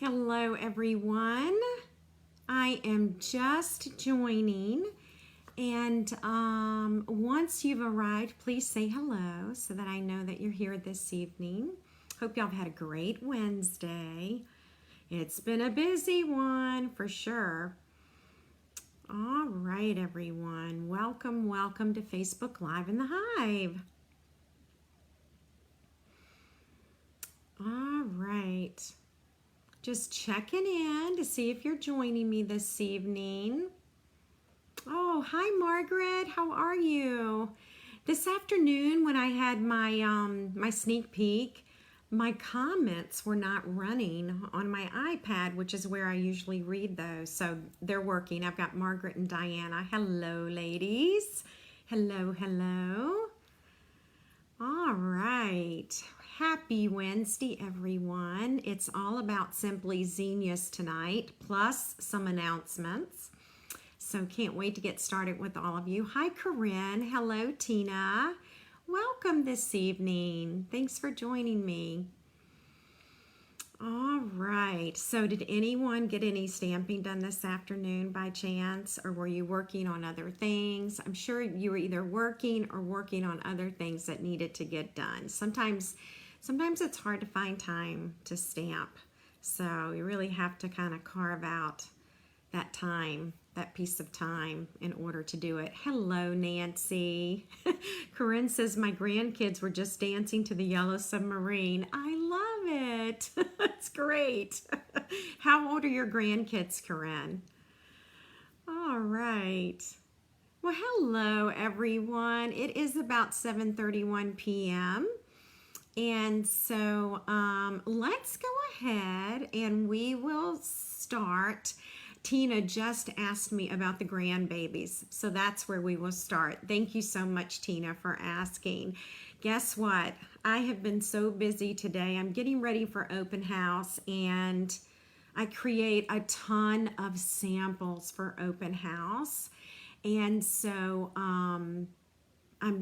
Hello, everyone. I am just joining, and once you've arrived, please say hello so that I know that you're here this evening. Hope y'all have had a great Wednesday. It's been a busy one for sure. All right, everyone. Welcome, welcome to Facebook Live in the Hive. All right. Just checking in to see if you're joining me this evening. Oh, hi Margaret, how are you? This afternoon when I had my my sneak peek, my comments were not running on my iPad, which is where I usually read those. So they're working. I've got Margaret and Diana. Hello, ladies. Hello, hello. All right. Happy Wednesday, everyone. It's all about Simply Zinnias tonight, plus some announcements. So can't wait to get started with all of you. Hi, Corinne. Hello, Tina. Welcome this evening. Thanks for joining me. All right. So did anyone get any stamping done this afternoon by chance, or were you working on other things? I'm sure you were either working or working on other things that needed to get done. Sometimes it's hard to find time to stamp. So you really have to kind of carve out that time, that piece of time in order to do it. Hello, Nancy. Corinne says, my grandkids were just dancing to the Yellow Submarine. I love it. It's great. How old are your grandkids, Corinne? All right. Well, hello, everyone. It is about 7:31 p.m. And so let's go ahead and we will start. Tina just asked me about the grandbabies, so that's where we will start. Thank you so much, Tina, for asking. Guess what? I have been so busy today. I'm getting ready for open house, and I create a ton of samples for open house. And so I'm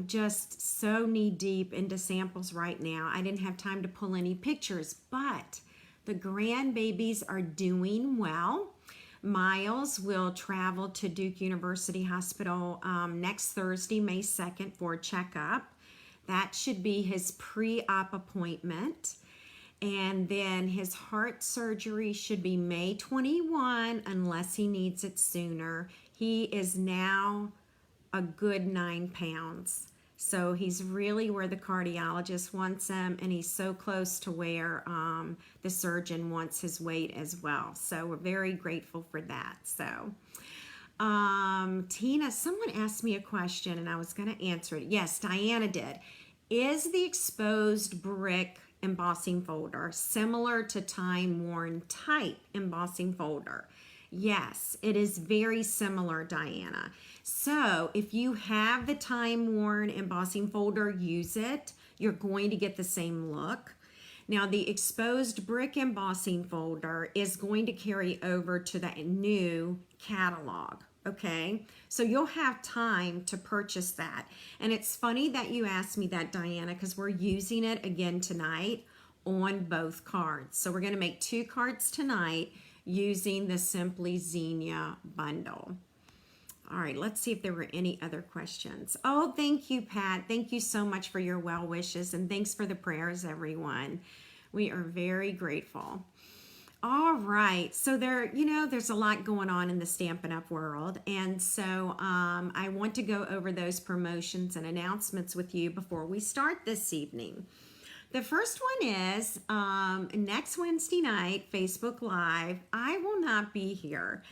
just so knee deep into samples right now. I didn't have time to pull any pictures, but the grandbabies are doing well. Miles will travel to Duke University Hospital next Thursday, May 2nd, for a checkup. That should be his pre-op appointment. And then his heart surgery should be May 21, unless he needs it sooner. He is now a good 9 pounds. So he's really where the cardiologist wants him, and he's so close to where the surgeon wants his weight as well. So we're very grateful for that. So Tina, someone asked me a question and I was going to answer it. Yes, Diana did. Is the exposed brick embossing folder similar to time-worn type embossing folder? Yes, it is very similar, Diana. So if you have the time-worn embossing folder, use it. You're going to get the same look. Now, the exposed brick embossing folder is going to carry over to the new catalog, okay? So you'll have time to purchase that. And it's funny that you asked me that, Diana, because we're using it again tonight on both cards. So we're going to make 2 cards tonight using the Simply Zinnia bundle. All right, let's see if there were any other questions. Oh, thank you, Pat. Thank you so much for your well wishes, and thanks for the prayers, everyone. We are very grateful. All right, so there's a lot going on in the Stampin' Up! World, and so I want to go over those promotions and announcements with you before we start this evening. The first one is next Wednesday night, Facebook Live. I will not be here.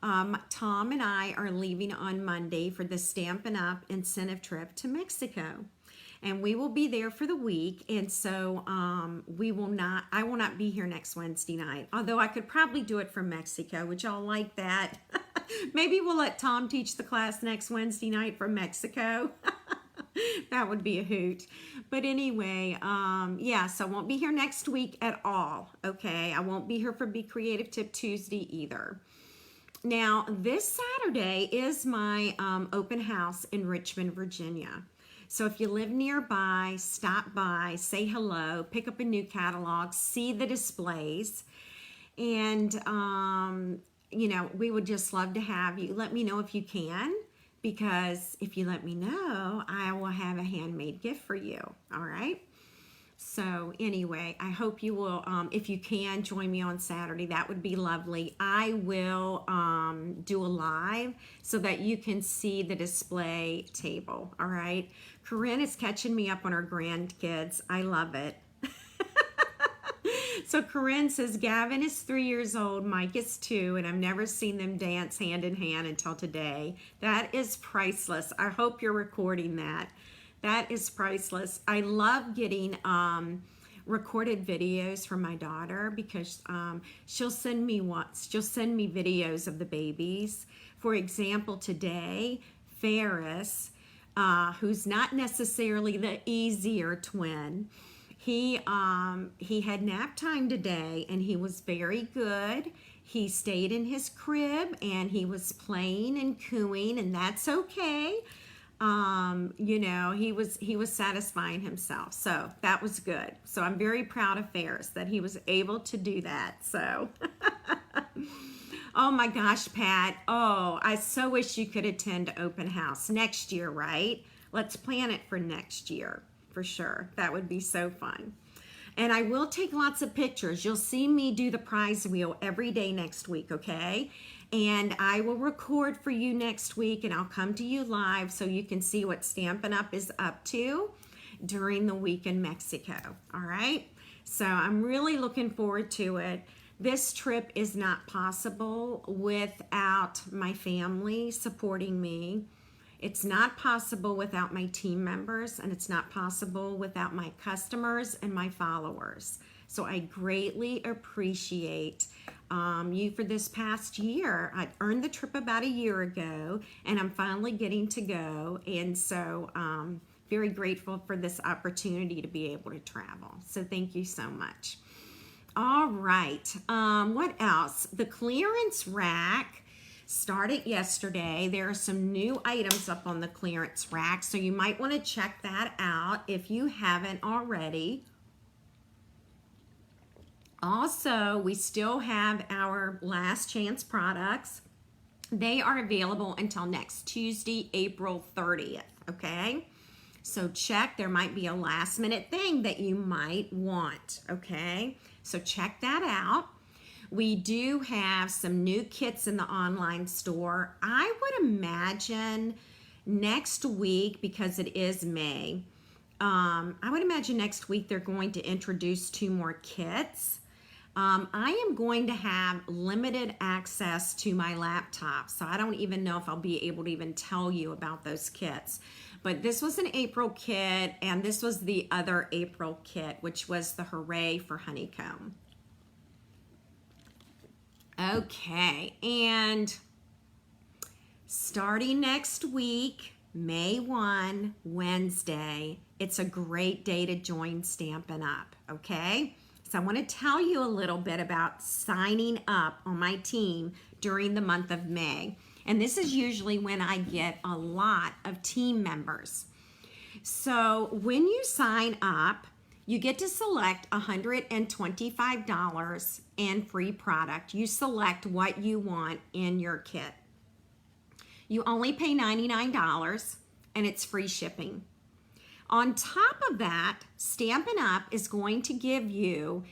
Tom and I are leaving on Monday for the Stampin' Up! Incentive trip to Mexico. And we will be there for the week. And so I will not be here next Wednesday night. Although I could probably do it from Mexico. Would y'all like that? Maybe we'll let Tom teach the class next Wednesday night from Mexico. That would be a hoot. But anyway, yeah, so I won't be here next week at all, okay? I won't be here for Be Creative Tip Tuesday either. Now, this Saturday is my open house in Richmond, Virginia. So if you live nearby, stop by, say hello, pick up a new catalog, see the displays. And, you know, we would just love to have you. Let me know if you can, because if you let me know, I will have a handmade gift for you. All right. So anyway, I hope you will, if you can, join me on Saturday. That would be lovely. I will do a live so that you can see the display table. All right. Corinne is catching me up on her grandkids. I love it. So Corinne says, Gavin is 3 years old, Mike is 2, and I've never seen them dance hand in hand until today. That is priceless. I hope you're recording that. That is priceless. I love getting recorded videos from my daughter, because she'll send me videos of the babies. For example, today, Ferris, who's not necessarily the easier twin, he had nap time today, and he was very good. He stayed in his crib, and he was playing and cooing, and that's okay. You know, he was satisfying himself, so that was good. So I'm very proud of Ferris that he was able to do that. So oh my gosh, Pat, oh, I so wish you could attend open house next year, right? Let's plan it for next year for sure. That would be so fun. And I will take lots of pictures. You'll see me do the prize wheel every day next week, okay? And I will record for you next week, and I'll come to you live so you can see what Stampin' Up! Is up to during the week in Mexico, all right? So I'm really looking forward to it. This trip is not possible without my family supporting me. It's not possible without my team members, and it's not possible without my customers and my followers. So I greatly appreciate you for this past year. I earned the trip about a year ago, and I'm finally getting to go. And so very grateful for this opportunity to be able to travel. So thank you so much. All right. What else? The clearance rack started yesterday. There are some new items up on the clearance rack, so you might want to check that out if you haven't already. Also, we still have our last chance products. They are available until next Tuesday, April 30th, okay? So check, there might be a last minute thing that you might want, okay? So check that out. We do have some new kits in the online store. I would imagine next week, because it is May, I would imagine next week they're going to introduce 2 more kits. I am going to have limited access to my laptop, so I don't even know if I'll be able to even tell you about those kits. But this was an April kit, and this was the other April kit, which was the Hooray for Honeycomb. Okay, and starting next week, May 1, Wednesday, it's a great day to join Stampin' Up, okay? So I want to tell you a little bit about signing up on my team during the month of May. And this is usually when I get a lot of team members. So when you sign up, you get to select $125 in free product. You select what you want in your kit. You only pay $99, and it's free shipping. On top of that, Stampin' Up! Is going to give you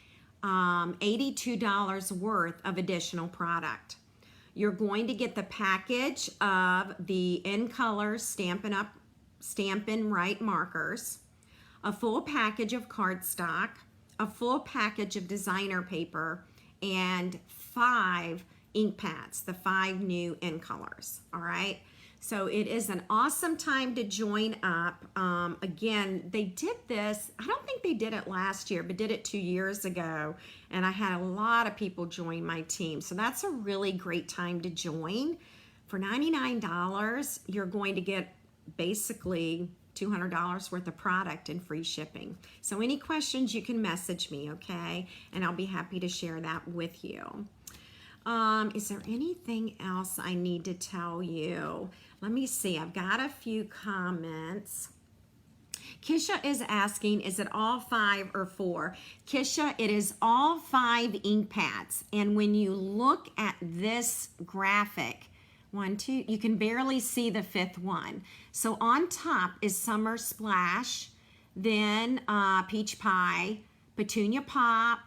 $82 worth of additional product. You're going to get the package of the In Color Stampin' Up! Stampin' Right markers, a full package of cardstock, a full package of designer paper, and 5 ink pads, the 5 new In Colors, all right? So it is an awesome time to join up. Again, they did this, I don't think they did it last year, but did it 2 years ago. And I had a lot of people join my team. So that's a really great time to join. For $99, you're going to get basically $200 worth of product and free shipping. So any questions, you can message me, okay? And I'll be happy to share that with you. Is there anything else I need to tell you? Let me see. I've got a few comments. Kisha is asking, is it all 5 or 4? Kisha, it is all 5 ink pads. And when you look at this graphic, 1, 2, you can barely see the 5th one. So on top is Summer Splash, then Peach Pie, Petunia Pop,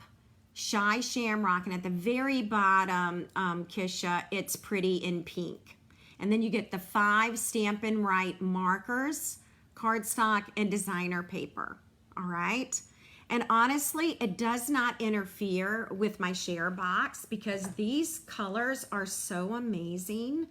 Shy Shamrock, and at the very bottom, Kisha, it's Pretty in Pink. And then you get the 5 Stampin' Right markers, cardstock, and designer paper, all right? And honestly, it does not interfere with my share box because these colors are so amazing.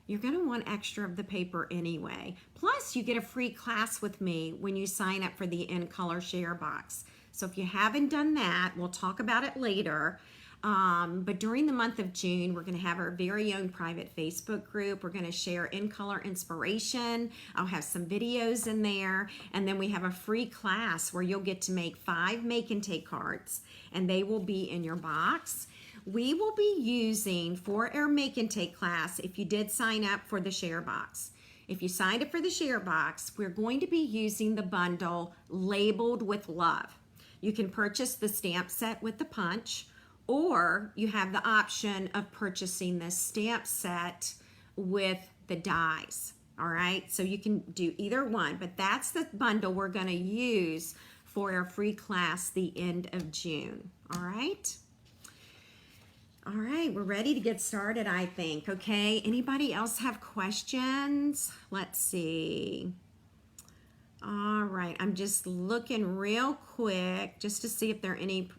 You're gonna want extra of the paper anyway. Plus, you get a free class with me when you sign up for the In Color share box. So if you haven't done that, we'll talk about it later. But during the month of June, we're gonna have our very own private Facebook group. We're gonna share In Color inspiration. I'll have some videos in there. And then we have a free class where you'll get to make 5 make and take cards, and they will be in your box. We will be using for our make and take class, if you did sign up for the share box. If you signed up for the share box, we're going to be using the bundle labeled with love. You can purchase the stamp set with the punch, or you have the option of purchasing the stamp set with the dies, all right? So you can do either one, but that's the bundle we're gonna use for our free class the end of June, all right? All right, we're ready to get started, I think, okay? Anybody else have questions? Let's see. All right, I'm just looking real quick just to see if there are any,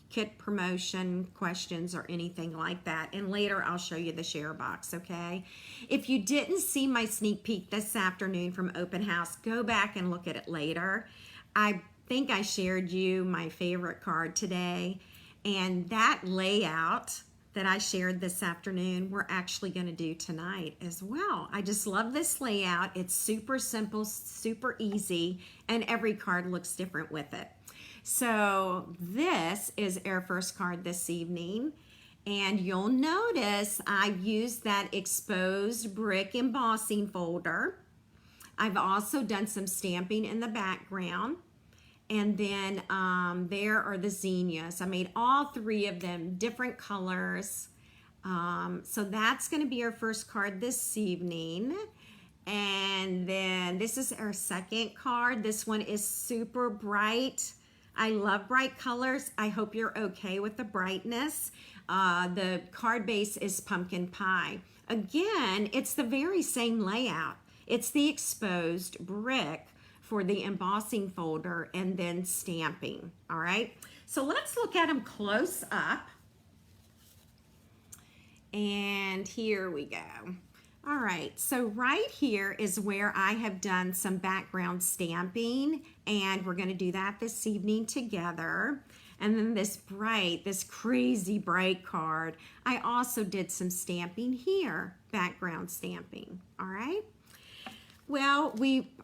kit promotion questions or anything like that. And later I'll show you the share box, okay? If you didn't see my sneak peek this afternoon from Open House, go back and look at it later. I think I shared you my favorite card today, and that layout that I shared this afternoon, we're actually going to do tonight as well. I just love this layout. It's super simple, super easy, and every card looks different with it. So this is our first card this evening, and you'll notice I've used that exposed brick embossing folder. I've also done some stamping in the background. And then there are the zinnias. I made all 3 of them, different colors. So that's going to be our first card this evening. And then this is our second card. This one is super bright. I love bright colors. I hope you're okay with the brightness. The card base is pumpkin pie. Again, it's the very same layout. It's the exposed brick for the embossing folder and then stamping, all right? So let's look at them close up. And here we go. All right, so right here is where I have done some background stamping, and we're gonna do that this evening together. And then this crazy bright card, I also did some stamping here, background stamping, all right? Well,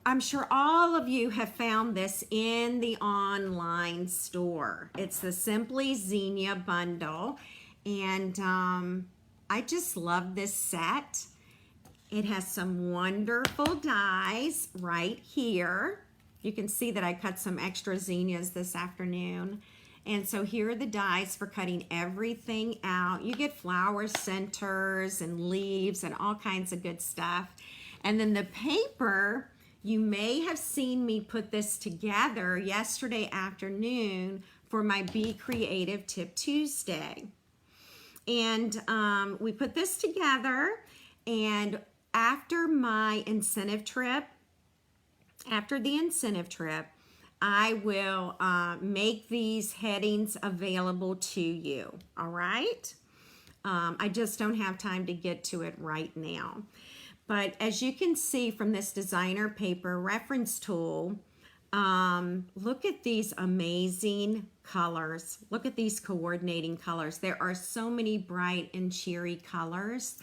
I'm sure all of you have found this in the online store. It's the Simply Zinnia bundle, and I just love this set. It has some wonderful dies right here. You can see that I cut some extra zinnias this afternoon. And so here are the dies for cutting everything out. You get flower centers and leaves and all kinds of good stuff. And then the paper, you may have seen me put this together yesterday afternoon for my Be Creative Tip Tuesday. And we put this together, and after the incentive trip, I will make these headings available to you, all right? I just don't have time to get to it right now. But as you can see from this designer paper reference tool, look at these amazing colors. Look at these coordinating colors. There are so many bright and cheery colors,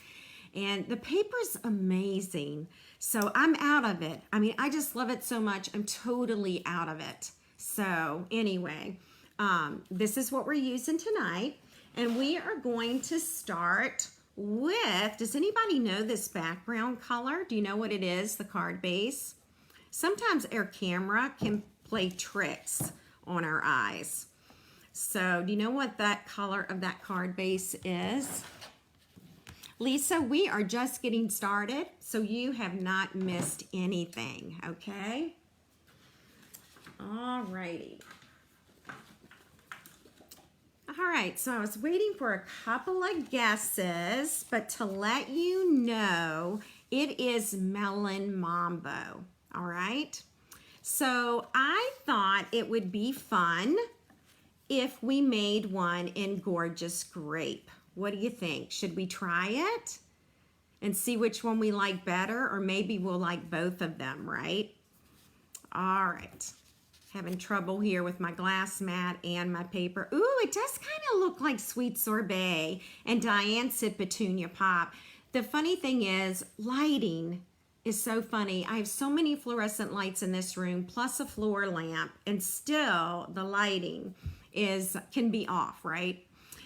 and the paper's amazing. So I'm out of it. I mean, I just love it so much. I'm totally out of it. So anyway, this is what we're using tonight, and we are going to start with, does anybody know this background color? Do you know what it is, the card base? sometimes our camera can play tricks on our eyes. So do you know what that color of that card base is? Lisa, we are just getting started, so you have not missed anything, okay? All righty. All right, so I was waiting for a couple of guesses, but to let you know, it is Melon Mambo, all right? So I thought it would be fun if we made one in Gorgeous Grape. What do you think? Should we try it and see which one we like better, or maybe we'll like both of them, right? All right. Having trouble here with my glass mat and my paper. Ooh, it does kind of look like Sweet Sorbet. And Diane said Petunia Pop. The funny thing is, lighting is so funny. I have so many fluorescent lights in this room, plus a floor lamp, and still the lighting can be off, right?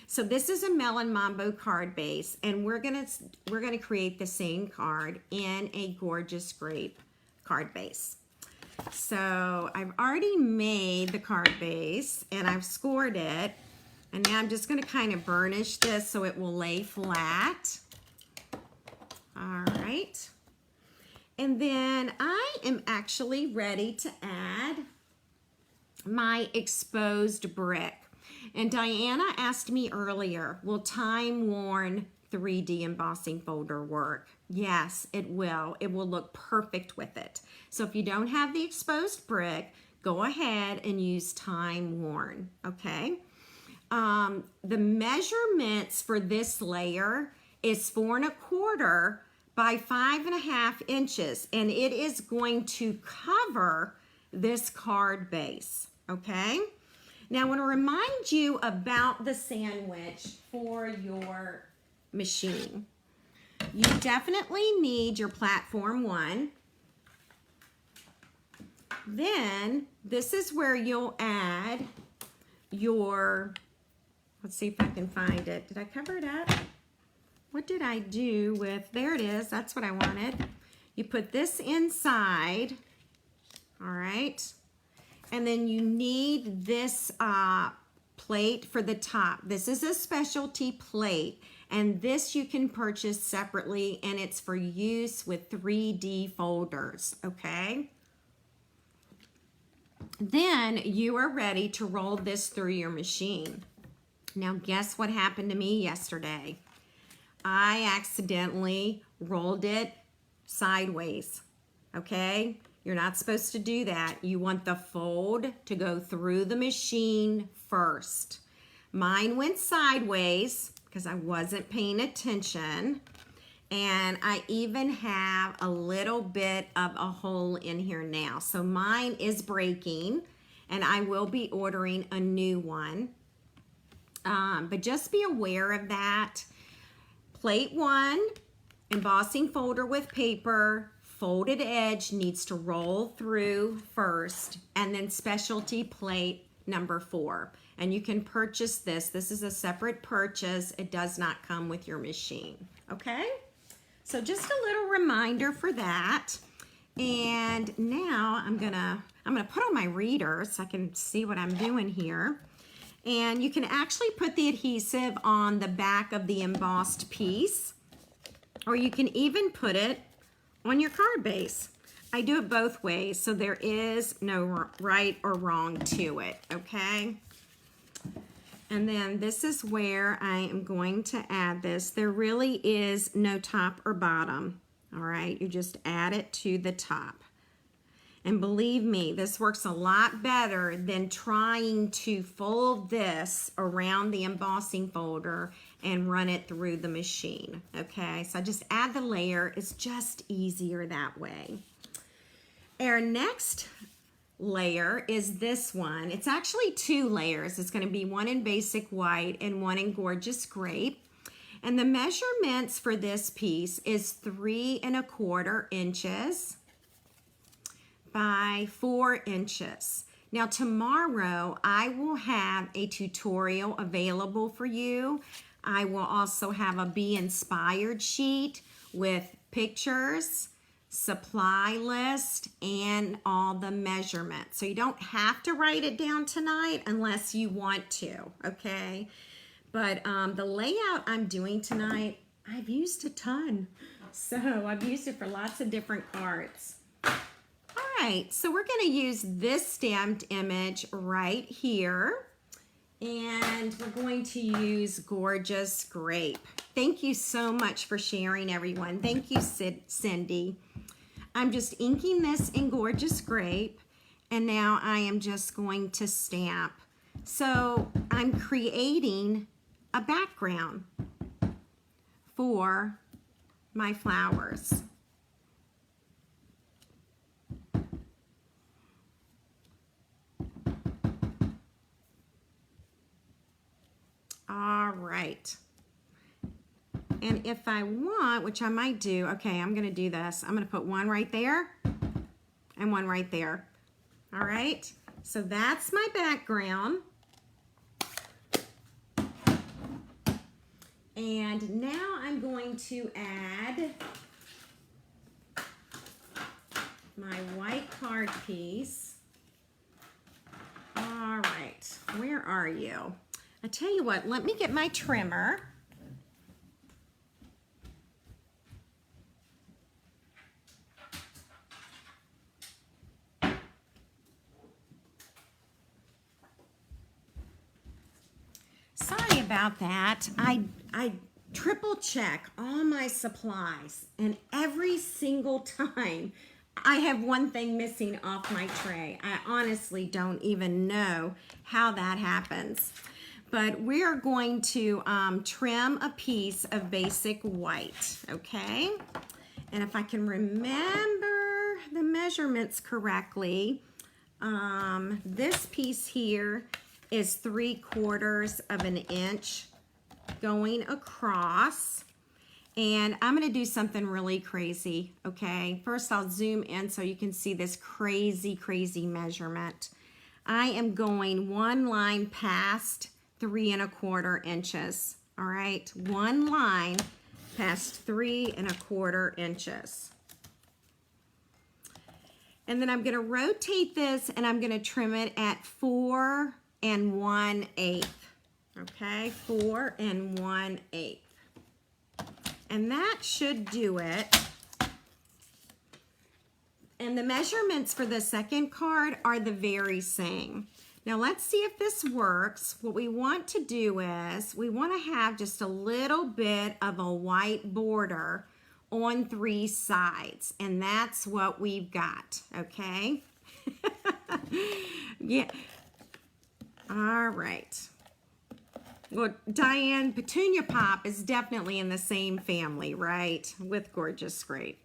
So this is a Melon Mambo card base, and we're gonna create the same card in a Gorgeous Grape card base. So I've already made the card base and I've scored it, and now I'm just going to kind of burnish this so it will lay flat. All right, and then I am actually ready to add my exposed brick. And Diana asked me earlier, will time-worn 3D embossing folder work? Yes, it will. It will look perfect with it. So if you don't have the exposed brick, go ahead and use time worn, okay? The measurements for this layer is 4 1/4 by 5 1/2 inches, and it is going to cover this card base, okay? Now I want to remind you about the sandwich for your machine. You definitely need your platform 1. Then this is where you'll add your, let's see if I can find it. Did I cover it up? What did I do with, there it is, that's what I wanted. You put this inside, all right? And then you need this plate for the top. This is a specialty plate, and this you can purchase separately, and it's for use with 3D folders, okay? Then you are ready to roll this through your machine. Now guess what happened to me yesterday? I accidentally rolled it sideways, okay? You're not supposed to do that. You want the fold to go through the machine first. Mine went sideways because I wasn't paying attention. And I even have a little bit of a hole in here now. So mine is breaking, and I will be ordering a new one. But just be aware of that. Plate 1, embossing folder with paper, folded edge needs to roll through first, and then specialty plate number 4. And you can purchase this. This is a separate purchase. It does not come with your machine, okay? So just a little reminder for that. And now I'm gonna put on my reader so I can see what I'm doing here. And you can actually put the adhesive on the back of the embossed piece, or you can even put it on your card base. I do it both ways, so there is no right or wrong to it, okay? And then this is where I am going to add this. There really is no top or bottom, all right? You just add it to the top. And believe me, this works a lot better than trying to fold this around the embossing folder and run it through the machine, okay? So I just add the layer. It's just easier that way. Our next layer is this one. It's actually 2 layers. It's going to be one in basic white and one in Gorgeous Grape. And the measurements for this piece is 3 1/4 inches by 4 inches. Now tomorrow I will have a tutorial available for you. I will also have a Be Inspired sheet with pictures supply list and all the measurements. So you don't have to write it down tonight unless you want to, okay? But the layout I'm doing tonight, I've used a ton. So I've used it for lots of different cards. All right, so we're gonna use this stamped image right here. And we're going to use Gorgeous Grape. Thank you so much for sharing, everyone. Thank you, Cindy. I'm just inking this in Gorgeous Grape, and now I am just going to stamp. So I'm creating a background for my flowers. All right. And if I want, which I might do, okay, I'm gonna do this. I'm gonna put one right there and one right there. All right, so that's my background. And now I'm going to add my white card piece. All right, where are you? I tell you what, let me get my trimmer. Sorry about that. I triple check all my supplies, and every single time I have one thing missing off my tray. I honestly don't even know how that happens. But we are going to trim a piece of basic white, okay? And if I can remember the measurements correctly, this piece here is 3/4 of an inch going across. And I'm gonna do something really crazy, okay? First I'll zoom in so you can see this crazy, crazy measurement. I am going one line past 3¼ inches, all right? One line past 3¼ inches. And then I'm gonna rotate this and I'm gonna trim it at 4 1/8, okay? 4 1/8. And that should do it. And the measurements for the second card are the very same. Now let's see if this works. What we want to do is we want to have just a little bit of a white border on 3 sides, and that's what we've got, okay? Yeah. All right. Well, Diane, Petunia Pop is definitely in the same family, right? With Gorgeous Grape.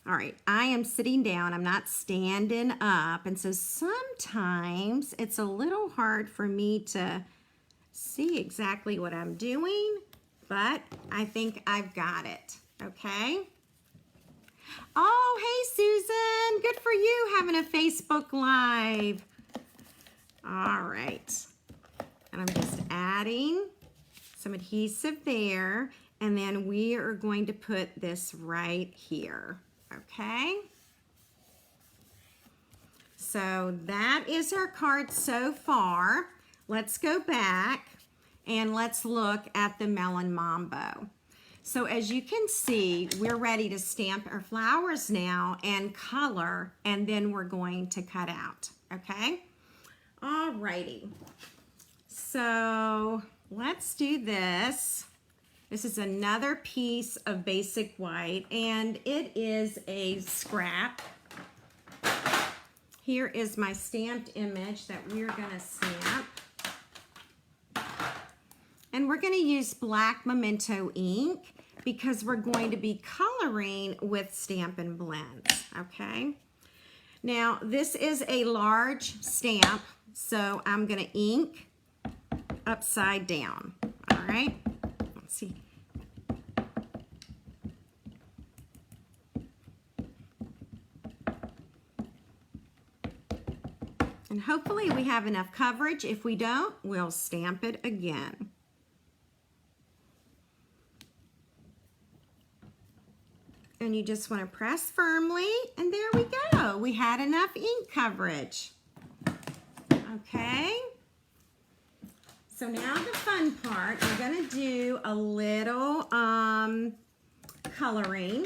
All right, I am sitting down, I'm not standing up, and so sometimes it's a little hard for me to see exactly what I'm doing, but I think I've got it, okay? Oh, hey Susan, good for you having a Facebook Live. All right, and I'm just adding some adhesive there, and then we are going to put this right here. Okay, so that is our card so far. Let's go back and let's look at the Melon Mambo. So as you can see, we're ready to stamp our flowers now and color, and then we're going to cut out, okay? All righty, so let's do this. This is another piece of basic white, and it is a scrap. Here is my stamped image that we're gonna stamp. And we're gonna use black Memento ink because we're going to be coloring with Stampin' Blends, okay? Now, this is a large stamp, so I'm gonna ink upside down, all right? Let's see. And hopefully we have enough coverage. If we don't, we'll stamp it again. And you just want to press firmly, and there we go. We had enough ink coverage. Okay. So now the fun part, we're going to do a little coloring.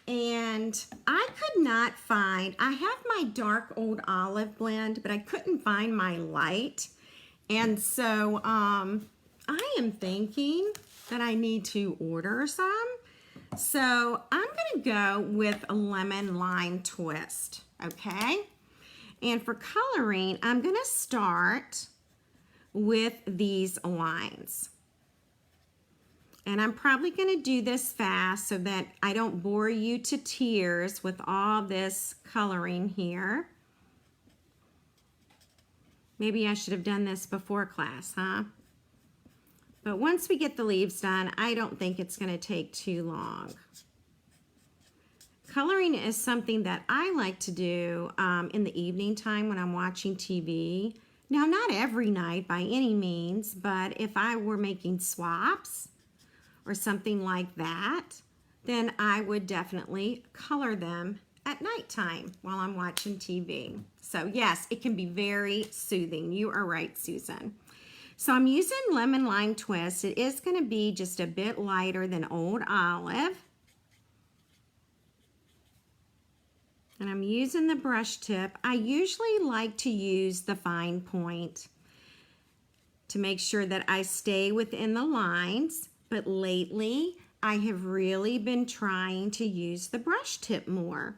And I could not find, I have my dark old olive blend, but I couldn't find my light. And so I am thinking that I need to order some. So I'm going to go with a lemon lime twist, okay? And for coloring, I'm going to start with these lines. And I'm probably going to do this fast so that I don't bore you to tears with all this coloring here. Maybe I should have done this before class, huh? But once we get the leaves done, I don't think it's going to take too long. Coloring is something that I like to do in the evening time when I'm watching TV. Now, not every night by any means, but if I were making swaps or something like that, then I would definitely color them at nighttime while I'm watching TV. So yes, it can be very soothing. You are right, Susan. So I'm using lemon lime twist. It is going to be just a bit lighter than old olive. And I'm using the brush tip. I usually like to use the fine point to make sure that I stay within the lines. But lately, I have really been trying to use the brush tip more.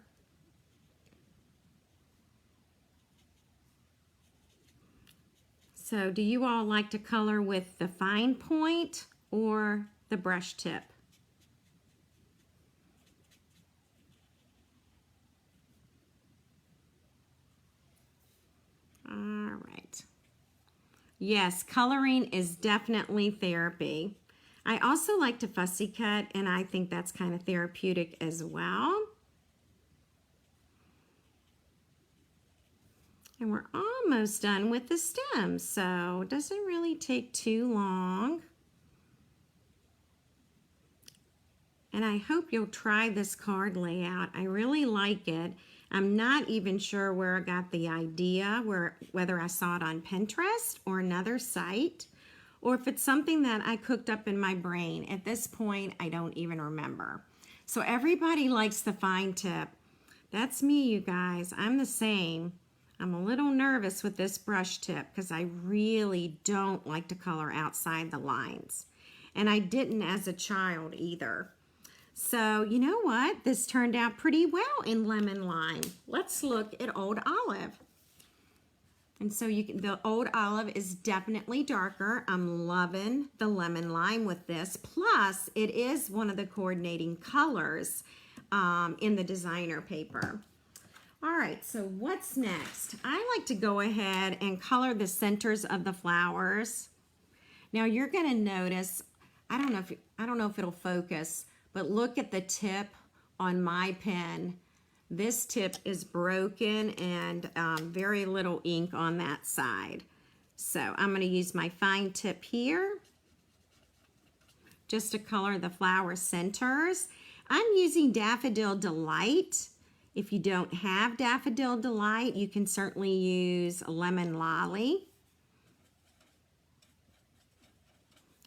So do you all like to color with the fine point or the brush tip? All right. Yes, coloring is definitely therapy. I also like to fussy cut, and I think that's kind of therapeutic as well. And we're almost done with the stems, so it doesn't really take too long. And I hope you'll try this card layout. I really like it. I'm not even sure where I got the idea, whether I saw it on Pinterest or another site, or if it's something that I cooked up in my brain. At this point, I don't even remember. So everybody likes the fine tip. That's me, you guys. I'm the same. I'm a little nervous with this brush tip because I really don't like to color outside the lines. And I didn't as a child either. So you know what? This turned out pretty well in lemon lime. Let's look at old olive. And so the old olive is definitely darker. I'm loving the lemon lime with this. Plus, it is one of the coordinating colors in the designer paper. All right, so what's next? I like to go ahead and color the centers of the flowers. Now you're going to notice, I don't know if it'll focus, but look at the tip on my pen. This tip is broken and very little ink on that side. So I'm going to use my fine tip here just to color the flower centers. I'm using Daffodil Delight. If you don't have Daffodil Delight, you can certainly use Lemon Lolly.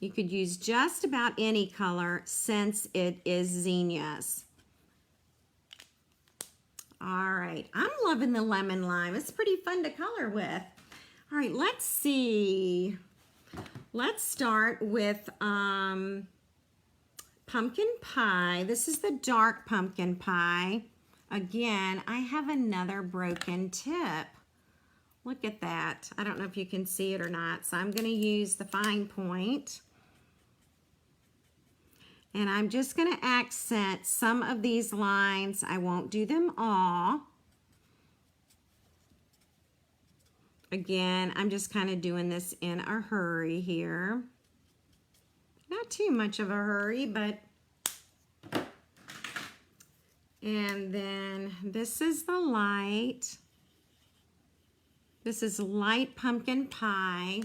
You could use just about any color since it is zinnias. All right, I'm loving the lemon lime. It's pretty fun to color with. All right, let's see. Let's start with pumpkin pie. This is the dark pumpkin pie. Again, I have another broken tip. Look at that. I don't know if you can see it or not. So I'm going to use the fine point. And I'm just going to accent some of these lines. I won't do them all. Again, I'm just kind of doing this in a hurry here. Not too much of a hurry, but... And then this is the light. This is light pumpkin pie.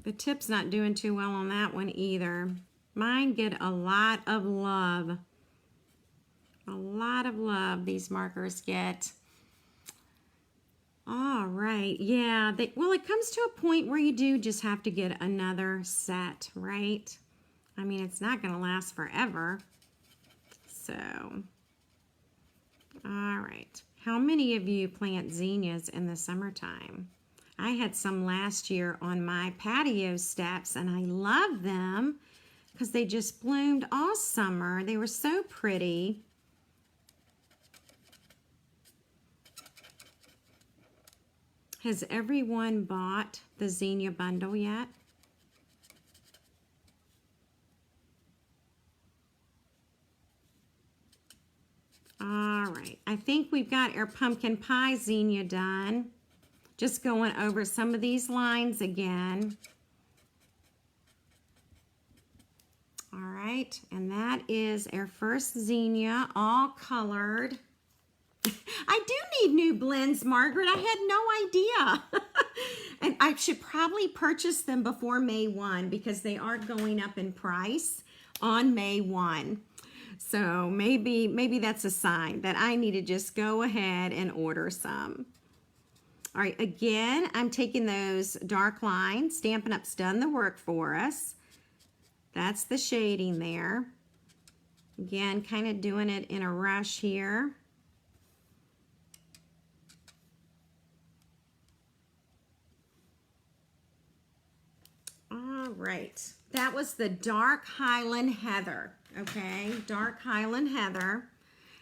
The tip's not doing too well on that one either. Mine get a lot of love A lot of love these markers get. All right, yeah, well, it comes to a point where you do just have to get another set, right? I mean, it's not going to last forever. So, all right. How many of you plant zinnias in the summertime? I had some last year on my patio steps, and I love them because they just bloomed all summer. They were so pretty. Has everyone bought the Zinnia bundle yet? All right, I think we've got our pumpkin pie zinnia done. Just going over some of these lines again. All right, and that is our first zinnia, all colored. I do need new blends, Margaret. I had no idea. And I should probably purchase them before May 1 because they are going up in price on May 1. So maybe that's a sign that I need to just go ahead and order some. All right, again, I'm taking those dark lines. Stampin' Up's done the work for us. That's the shading there. Again, kind of doing it in a rush here. All right, that was the dark Highland Heather, okay? Dark Highland Heather.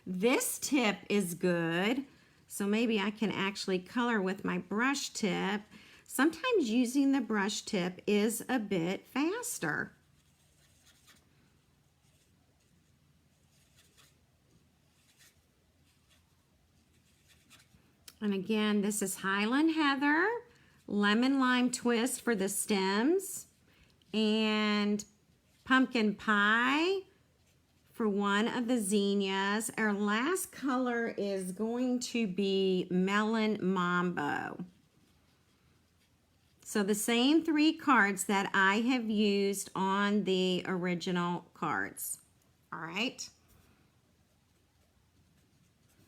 This tip is good, so maybe I can actually color with my brush tip. Sometimes using the brush tip is a bit faster. And again, this is Highland Heather, lemon lime twist for the stems, and pumpkin pie for one of the zinnias. Our last color is going to be melon mambo. So the same 3 cards that I have used on the original cards. All right.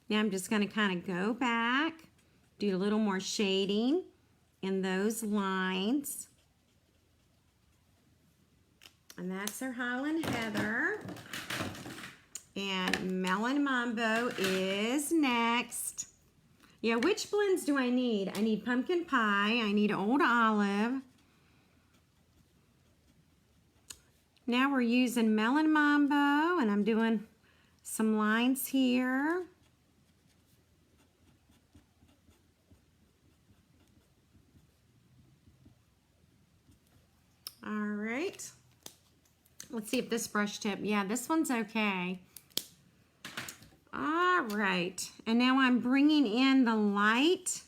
Now I'm just going to kind of go back, do a little more shading in those lines. And that's our Highland Heather. And Melon Mambo is next. Yeah, which blends do I need? I need pumpkin pie. I need old olive. Now we're using Melon Mambo, and I'm doing some lines here. All right. Let's see if this brush tip, yeah, this one's okay. All right, and now I'm bringing in the light.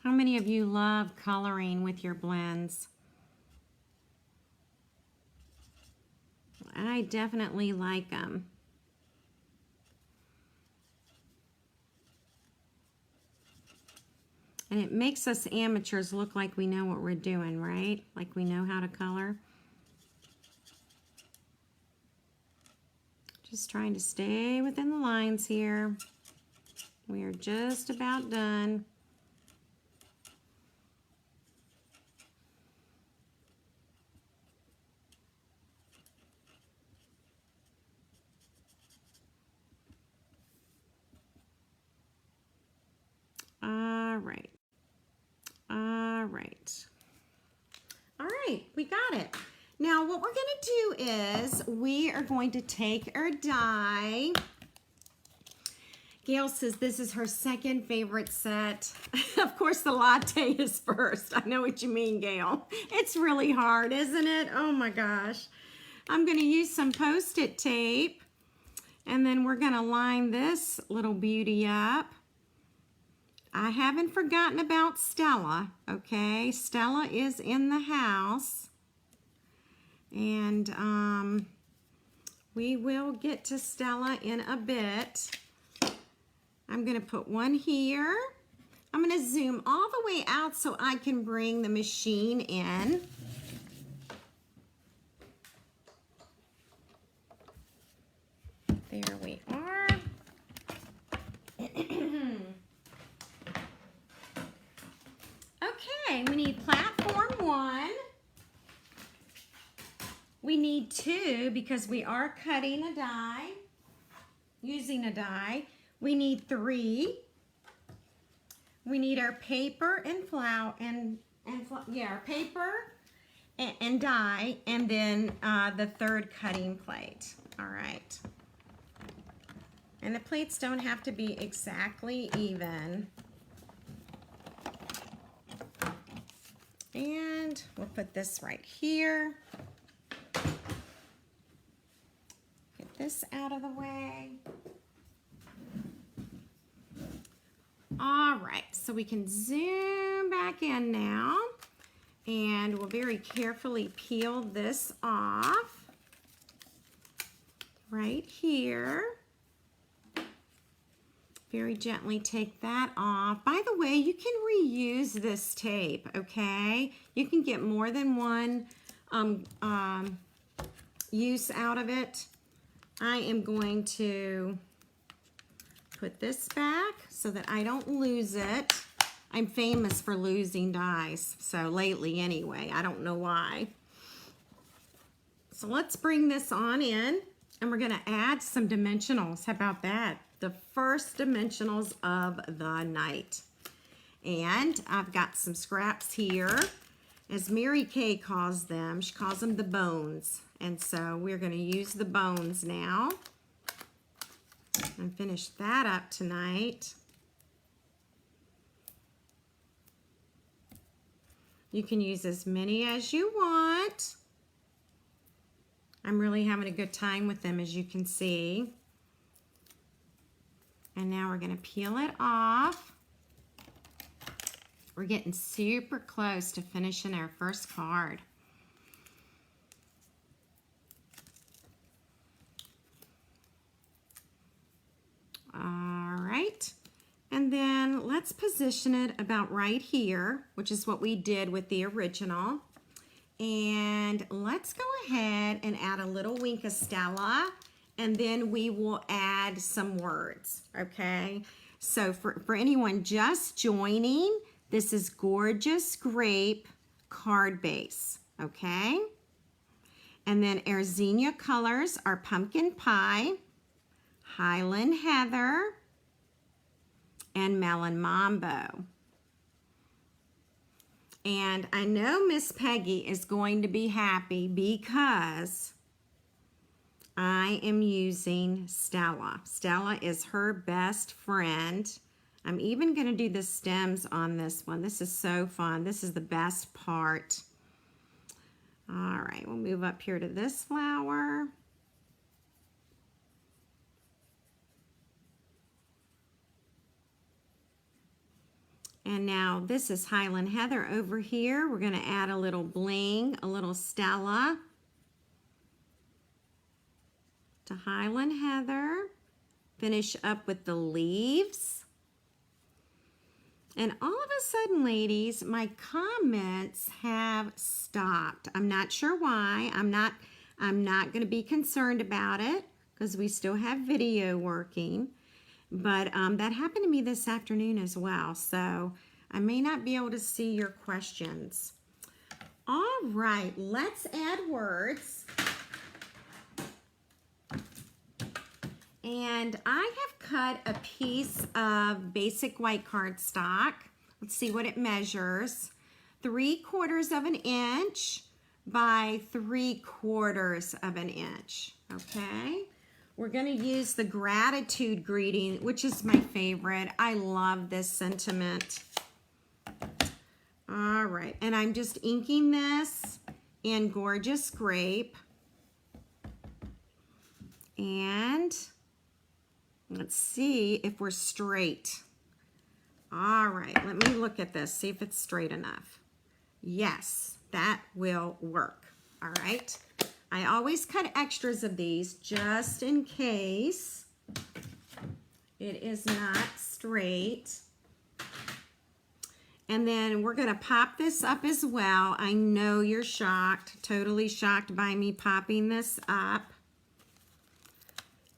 How many of you love coloring with your blends? I definitely like them. And it makes us amateurs look like we know what we're doing, right? Like we know how to color. Just trying to stay within the lines here. We are just about done. All right. All right. All right, we got it. Now what we're gonna do is we are going to take our die. Gail says this is her second favorite set. Of course the latte is first. I know what you mean, Gail. It's really hard, isn't it? Oh my gosh. I'm gonna use some Post-it tape, and then we're gonna line this little beauty up. I haven't forgotten about Stella, okay? Stella is in the house. And we will get to Stella in a bit. I'm going to put one here. I'm going to zoom all the way out so I can bring the machine in. There we are. Okay, we need platform 1. We need 2 because we are cutting a die, using a die. We need 3. We need our paper and flour our paper and die, and then the 3rd cutting plate. All right. And the plates don't have to be exactly even. And we'll put this right here. Get this out of the way. All right, so we can zoom back in now, and we'll very carefully peel this off right here. Very gently take that off. By the way, you can reuse this tape, okay? You can get more than one use out of it. I am going to put this back so that I don't lose it. I'm famous for losing dies, so lately anyway, I don't know why. So let's bring this on in, and we're gonna add some dimensionals. How about that? The first dimensionals of the night. And I've got some scraps here, as Mary Kay calls them. She calls them the bones. And so we're gonna use the bones now and finish that up tonight. You can use as many as you want. I'm really having a good time with them, as you can see. And now we're gonna peel it off. We're getting super close to finishing our first card. All right, and then let's position it about right here, which is what we did with the original. And let's go ahead and add a little wink of Stella, and then we will add some words, okay? So for anyone just joining, this is Gorgeous Grape card base, okay? And then our Zinnia colors are Pumpkin Pie, Highland Heather, and Melon Mambo. And I know Miss Peggy is going to be happy because I am using Stella. Stella is her best friend. I'm even going to do the stems on this one. This is so fun. This is the best part. All right, we'll move up here to this flower. And now this is Highland Heather over here. We're going to add a little bling, a little Stella to Highland Heather. Finish up with the leaves. And all of a sudden, ladies, my comments have stopped. I'm not sure why. I'm not going to be concerned about it because we still have video working. But that happened to me this afternoon as well, so I may not be able to see your questions. All right, let's add words. And I have cut a piece of basic white cardstock. Let's see what it measures. 3/4 of an inch by 3/4 of an inch, okay? We're going to use the gratitude greeting, which is my favorite. I love this sentiment. All right, and I'm just inking this in Gorgeous Grape. And let's see if we're straight. All right, let me look at this, see if it's straight enough. Yes, that will work. All right. I always cut extras of these just in case it is not straight. And then we're gonna pop this up as well. I know you're shocked, totally shocked by me popping this up.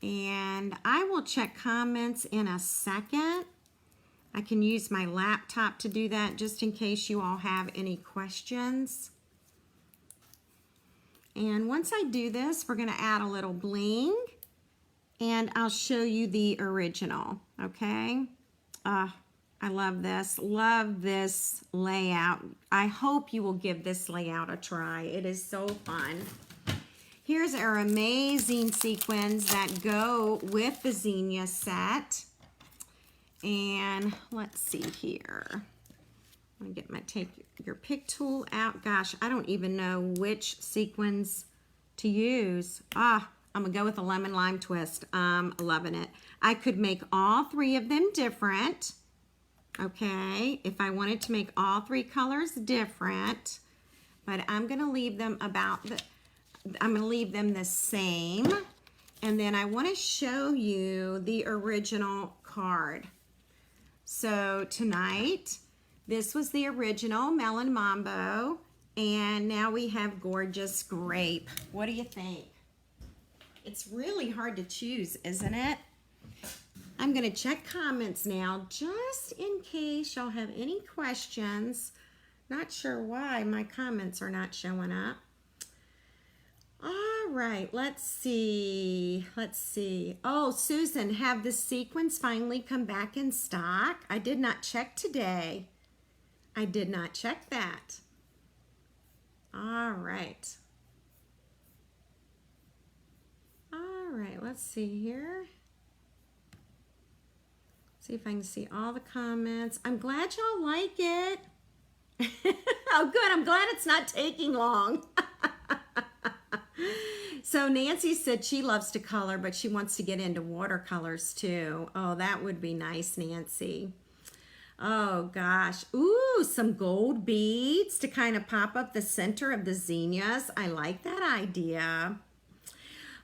And I will check comments in a second. I can use my laptop to do that just in case you all have any questions. And once I do this, we're gonna add a little bling and I'll show you the original, okay? I love this layout. I hope you will give this layout a try. It is so fun. Here's our amazing sequins that go with the Zinnia set. And let's see here. I'm gonna get my take your pick tool out. Gosh, I don't even know which sequins to use. I'm gonna go with a lemon lime twist. I'm loving it. I could make all three of them different. Okay, if I wanted to make all three colors different, but I'm gonna leave them the same. And then I want to show you the original card. So tonight, this was the original Melon Mambo, and now we have Gorgeous Grape. What do you think? It's really hard to choose, isn't it? I'm going to check comments now just in case y'all have any questions. Not sure why my comments are not showing up. All right, let's see. Oh, Susan, have the sequins finally come back in stock? I did not check today. I did not check that. All right. All right, let's see here. See if I can see all the comments. I'm glad y'all like it. Oh, good. I'm glad it's not taking long. So Nancy said she loves to color, but she wants to get into watercolors too. Oh, that would be nice, Nancy. Oh gosh. Ooh, some gold beads to kind of pop up the center of the zinnias. I like that idea.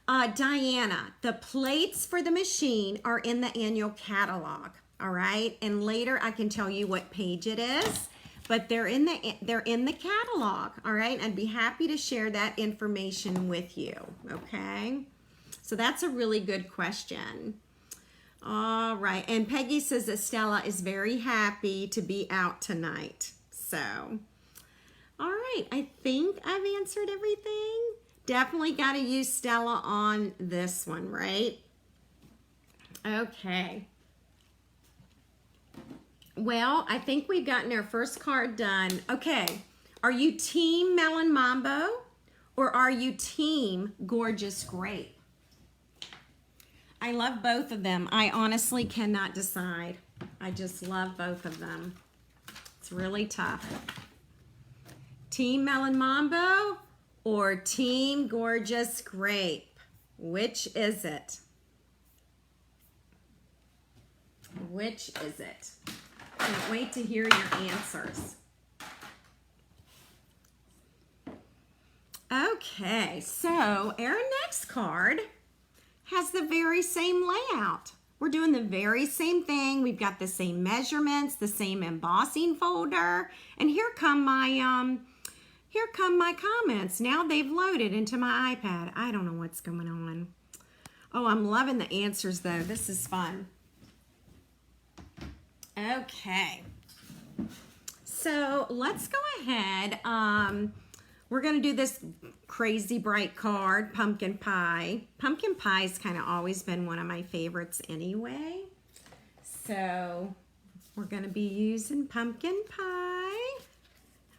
Diana, the plates for the machine are in the annual catalog, all right? And later I can tell you what page it is, but they're in the catalog, all right? I'd be happy to share that information with you, okay? So that's a really good question. All right, and Peggy says that Stella is very happy to be out tonight. So, all right, I think I've answered everything. Definitely got to use Stella on this one, right? Okay. Well, I think we've gotten our first card done. Okay, are you team Melon Mambo or are you team Gorgeous Grape? I love both of them. I honestly cannot decide. I just love both of them. It's really tough. Team Melon Mambo or Team Gorgeous Grape? Which is it? Which is it? Can't wait to hear your answers. Okay, so our next card has the very same layout. We're doing the very same thing. We've got the same measurements, the same embossing folder, and here come my comments. Now they've loaded into my iPad. I don't know what's going on. Oh, I'm loving the answers though. This is fun. Okay. So let's go ahead. We're going to do this crazy bright card, Pumpkin Pie. Pumpkin Pie's kind of always been one of my favorites anyway. So we're going to be using Pumpkin Pie.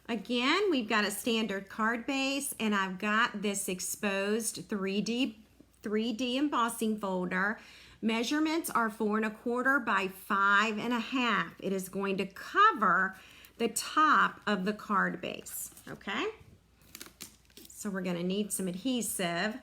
Again, we've got a standard card base, and I've got this exposed 3D embossing folder. Measurements are 4 1/4 by 5 1/2. It is going to cover the top of the card base, okay? So we're going to need some adhesive.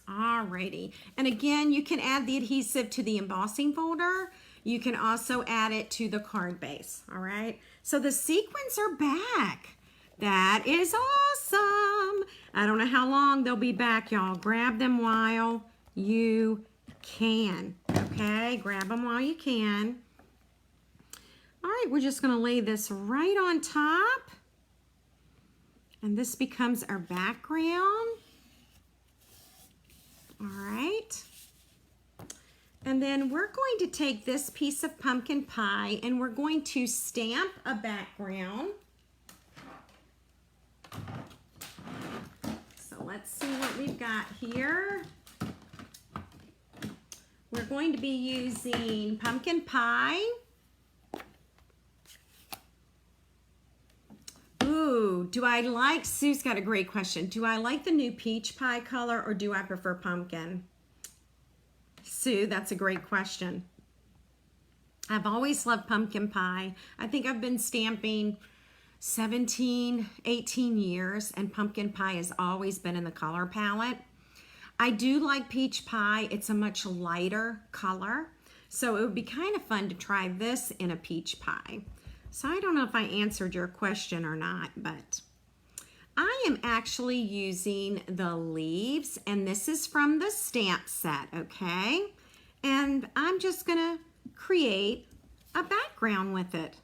Alrighty, and again, you can add the adhesive to the embossing folder. You can also add it to the card base, all right? So the sequins are back. That is awesome. I don't know how long they'll be back, y'all. Grab them while you can. Okay, grab them while you can. All right, we're just gonna lay this right on top. And this becomes our background. All right. And then we're going to take this piece of pumpkin pie and we're going to stamp a background. So let's see what we've got here. We're going to be using pumpkin pie. Ooh, Sue's got a great question. Do I like the new peach pie color or do I prefer pumpkin? Sue, that's a great question. I've always loved pumpkin pie. I think I've been stamping 17, 18 years and pumpkin pie has always been in the color palette. I do like peach pie. It's a much lighter color. So it would be kind of fun to try this in a peach pie. So I don't know if I answered your question or not, but I am actually using the leaves, and this is from the stamp set, okay? And I'm just gonna create a background with it.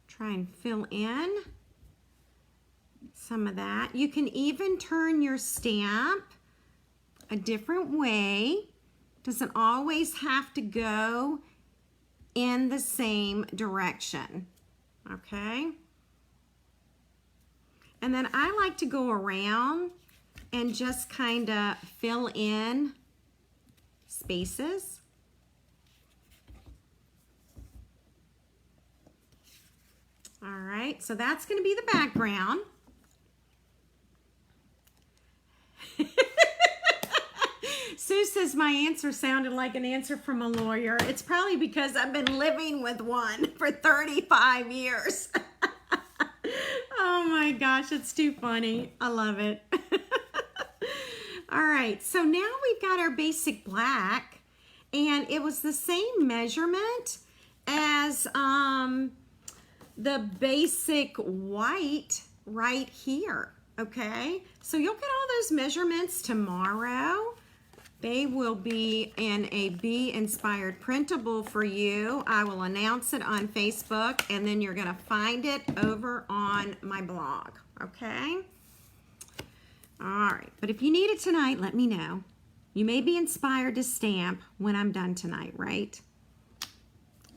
Try and fill in some of that. You can even turn your stamp a different way. Doesn't always have to go in the same direction, okay? And then I like to go around and just kind of fill in spaces. All right, so that's going to be the background. Sue says my answer sounded like an answer from a lawyer. It's probably because I've been living with one for 35 years. Oh my gosh, it's too funny. I love it. All right, so now we've got our basic black, and it was the same measurement as the basic white right here, okay? So you'll get all those measurements tomorrow. They will be in a Bee Inspired printable for you. I will announce it on Facebook, and then you're gonna find it over on my blog, okay? All right, but if you need it tonight, let me know. You may be inspired to stamp when I'm done tonight, right?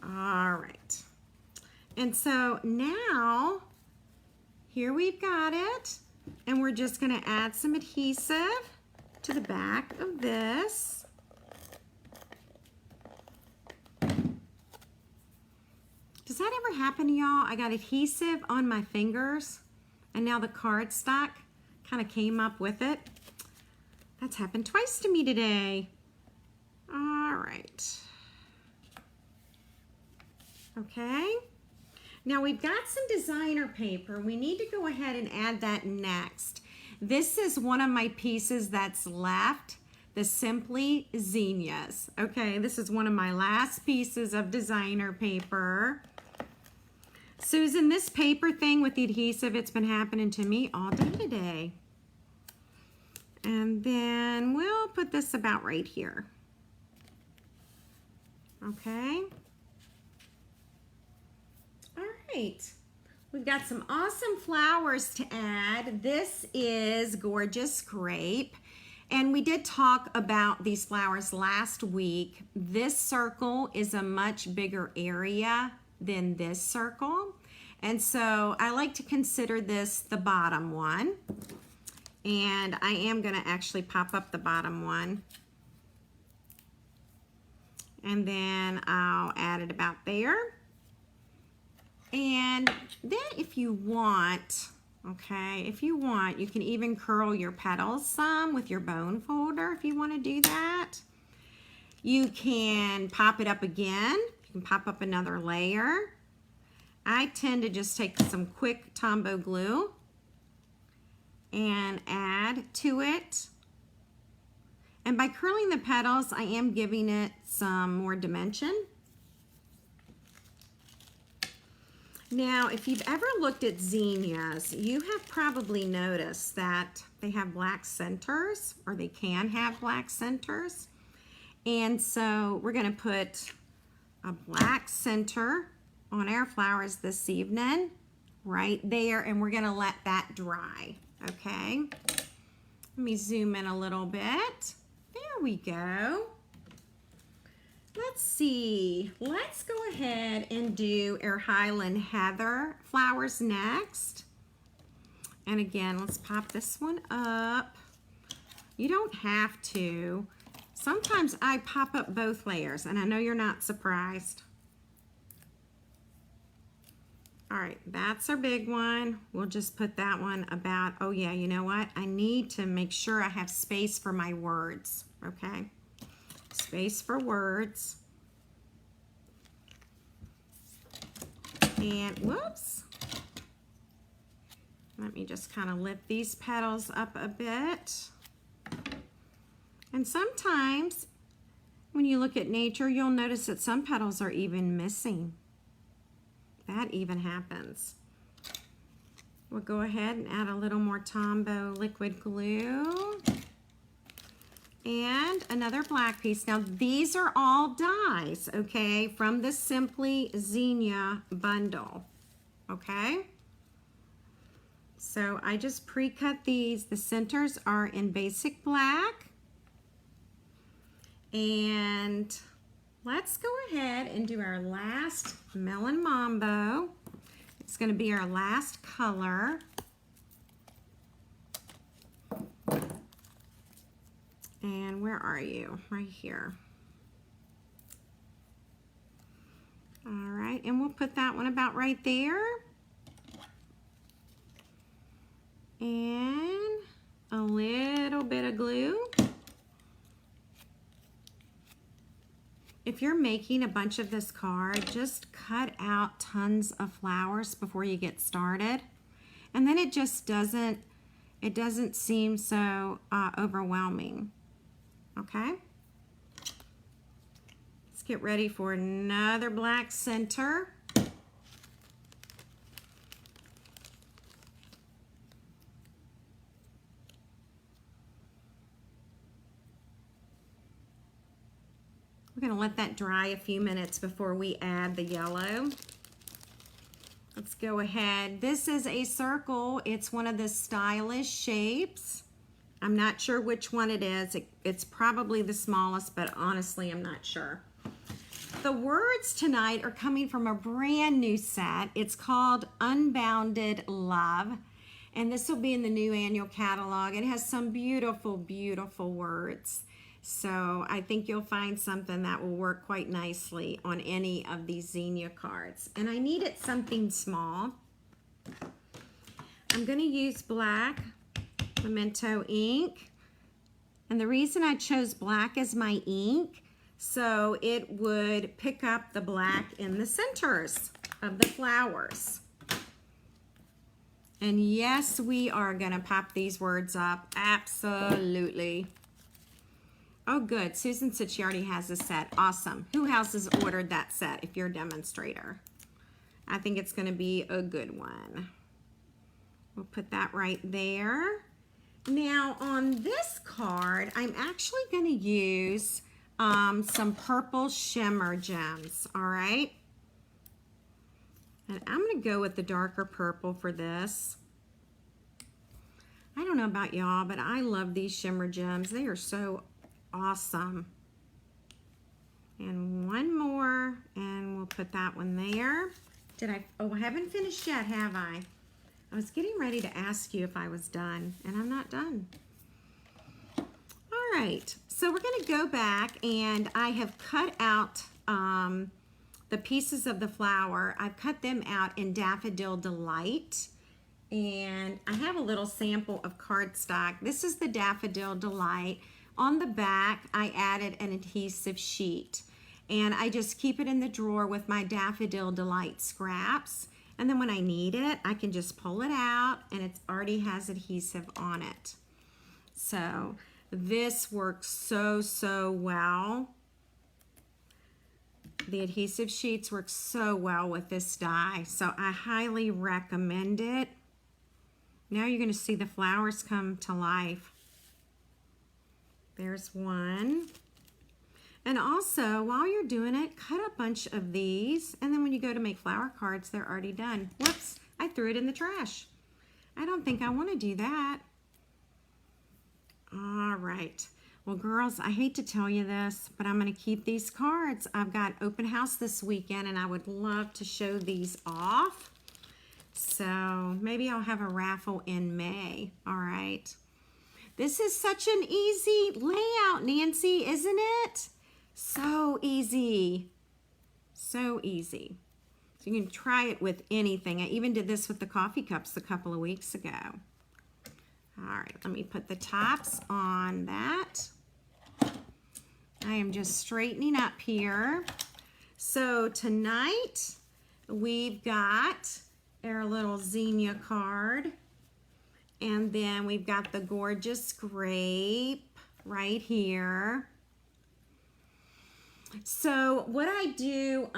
All right. And so now, here we've got it, and we're just gonna add some adhesive to the back of this. Does that ever happen to y'all? I got adhesive on my fingers, and now the cardstock kind of came up with it. That's happened twice to me today. All right. Okay. Now we've got some designer paper. We need to go ahead and add that next. This is one of my pieces that's left, the Simply Zinnias. Okay, this is one of my last pieces of designer paper. Susan, this paper thing with the adhesive, it's been happening to me all day today. And then we'll put this about right here. Okay. All right. We've got some awesome flowers to add. This is Gorgeous Grape. And we did talk about these flowers last week. This circle is a much bigger area than this circle. And so I like to consider this the bottom one. And I am gonna actually pop up the bottom one. And then I'll add it about there. And then if you want, okay, if you want, you can even curl your petals some with your bone folder if you want to do that. You can pop it up again. You can pop up another layer. I tend to just take some quick Tombow glue and add to it. And by curling the petals, I am giving it some more dimension. Now, if you've ever looked at zinnias, you have probably noticed that they have black centers, or they can have black centers. And so we're going to put a black center on our flowers this evening, right there, and we're going to let that dry, okay? Let me zoom in a little bit. There we go. Let's see. Let's go ahead and do our Highland Heather flowers next. And again, let's pop this one up. You don't have to. Sometimes I pop up both layers, and I know you're not surprised. All right, that's our big one. We'll just put that one about, oh yeah, you know what? I need to make sure I have space for my words, okay? Space for words. And whoops. Let me just kind of lift these petals up a bit. And sometimes when you look at nature, you'll notice that some petals are even missing. That even happens. We'll go ahead and add a little more Tombow liquid glue. And another black piece. Now these are all dies, okay, from the Simply Zinnia bundle, okay? So I just pre-cut these. The centers are in basic black. And let's go ahead and do our last Melon Mambo. It's going to be our last color. And where are you? Right here. All right, and we'll put that one about right there. And a little bit of glue. If you're making a bunch of this card, just cut out tons of flowers before you get started. And then it just doesn't seem so overwhelming. Okay? Let's get ready for another black center. We're going to let that dry a few minutes before we add the yellow. Let's go ahead. This is a circle. It's one of the stylish shapes. I'm not sure which one it is. It's probably the smallest, but honestly, I'm not sure. The words tonight are coming from a brand new set. It's called Unbounded Love, and this will be in the new annual catalog. It has some beautiful, beautiful words. So I think you'll find something that will work quite nicely on any of these Zinnia cards. And I needed something small. I'm going to use black Memento ink. And the reason I chose black as my ink, so it would pick up the black in the centers of the flowers. And yes, we are going to pop these words up. Absolutely. Oh, good. Susan said she already has a set. Awesome. Who else has ordered that set if you're a demonstrator? I think it's going to be a good one. We'll put that right there. Now, on this card, I'm actually going to use some purple shimmer gems, all right? And I'm going to go with the darker purple for this. I don't know about y'all, but I love these shimmer gems. They are so awesome. And one more, and we'll put that one there. Oh, I haven't finished yet, have I? I was getting ready to ask you if I was done, and I'm not done. All right, so we're going to go back, and I have cut out the pieces of the flower. I've cut them out in Daffodil Delight, and I have a little sample of cardstock. This is the Daffodil Delight. On the back, I added an adhesive sheet, and I just keep it in the drawer with my Daffodil Delight scraps. And then when I need it, I can just pull it out, and it already has adhesive on it. So this works so, so well. The adhesive sheets work so well with this die, so I highly recommend it. Now you're going to see the flowers come to life. There's one. And also, while you're doing it, cut a bunch of these, and then when you go to make flower cards, they're already done. Whoops, I threw it in the trash. I don't think I want to do that. All right. Well, girls, I hate to tell you this, but I'm going to keep these cards. I've got open house this weekend, and I would love to show these off. So maybe I'll have a raffle in May. All right. This is such an easy layout, Nancy, isn't it? So easy. So easy. So you can try it with anything. I even did this with the coffee cups a couple of weeks ago. All right, let me put the tops on that. I am just straightening up here. So tonight we've got our little Zinnia card, and then we've got the gorgeous grape right here. So what I do,